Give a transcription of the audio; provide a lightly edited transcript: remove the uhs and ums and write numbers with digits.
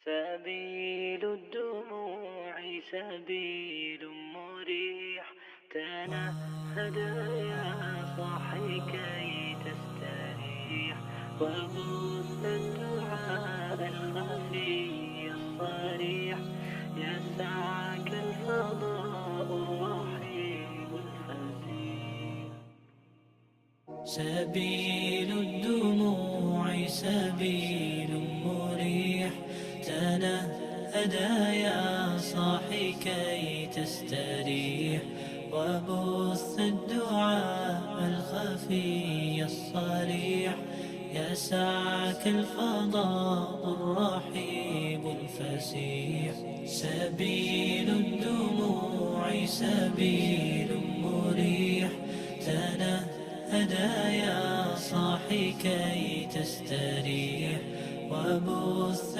سبيل الدموع سبيل مريح، تنهد يا صاحي كي تستريح، وبث الدعاء الخفي الصريح، يسعك الفضاء الرحيم الفسيح. سبيل الدموع سبيل مريح، تنهد يا صاحي كي تستريح، وبث الدعاء الخفي الصريح، يسعك الفضاء الرحيب الفسيح. سبيل الدموع سبيل مريح، تنهد يا صاحي كي تستريح، وبث